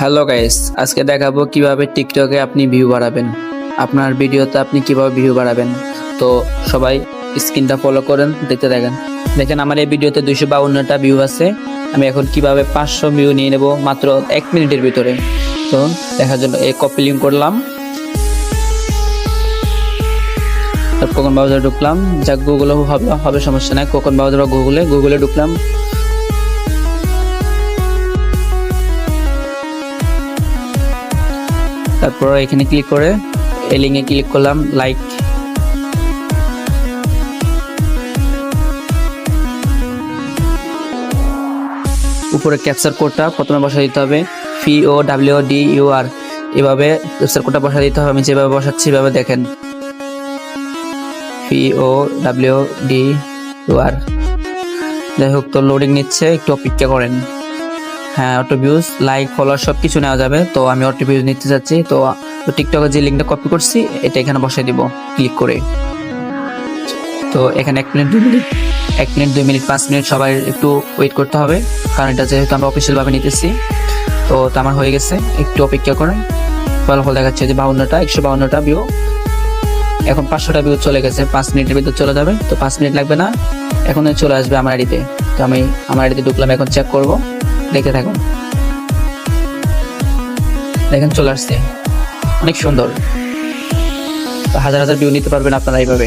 Hello guys, আজকে দেখাবো কিভাবে টিকটকে আপনি ভিউ বাড়াবেন। আপনার ভিডিওতে আপনি কিভাবে ভিউ বাড়াবেন। তো সবাই স্ক্রিনটা ফলো করেন, দেখতে দেখেন। দেখেন আমার এই ভিডিওতে 252টা ভিউ আছে। আমি এখন কিভাবে 500 ভিউ নিয়ে নেব মাত্র 1 মিনিটের ভিতরে। তো দেখার জন্য এই কপি লিঙ্ক করলাম, কোকন ব্রাউজারে ঢুকলাম। যাক গুগলে হবে সমস্যা নাই, কোকন ব্রাউজার গুগলে ঢুকলাম। তারপর এখানে ক্লিক করে এই লিঙ্কে ক্লিক করলাম, লাইক। উপরে ক্যাপচার কোডটা প্রথমে বসা দিতে হবে, POWDUR। এভাবে ক্যাপচার কোডটা বসা দিতে হবে। আমি যেভাবে বসাচ্ছি এভাবে দেখেন, POWDUR। যাই হোক, তো লোডিং নিচ্ছে, একটু অপেক্ষা করেন। হ্যাঁ, অটো ভিউজ, লাইক, ফলোয়ার সব কিছু নেওয়া যাবে। তো আমি অটো ভিউজ নিতে চাচ্ছি। তো টিকটকের যে লিঙ্কটা কপি করছি এটা এখানে বসাই দিব ক্লিক করে। তো এখানে 1 minute 2 minute 1 minute 2 minute 5 minute সবাই একটু ওয়েট করতে হবে, কারণ এটা যেহেতু আমরা অফিসিয়াল ভাবে নিতেছি। তো আমার হয়ে গেছে, একটু অপেক্ষা করেন। ফলাফল দেখাচ্ছে যে 152টা ভিউ। এখন 500টা ভিউ চলে গেছে, 5 মিনিটের ভিতর চলে যাবে। তো 5 মিনিট লাগবে না, এখন চলে আসবে আমার আইডিতে। তো আমি আমার আইডিতে ঢুকলাম, এখন চেক করব, দেখতে থাকুন। দেখেন চলে আসছে, অনেক সুন্দর। তো হাজার হাজার ভিউ নিতে পারবেন আপনারা এইভাবে।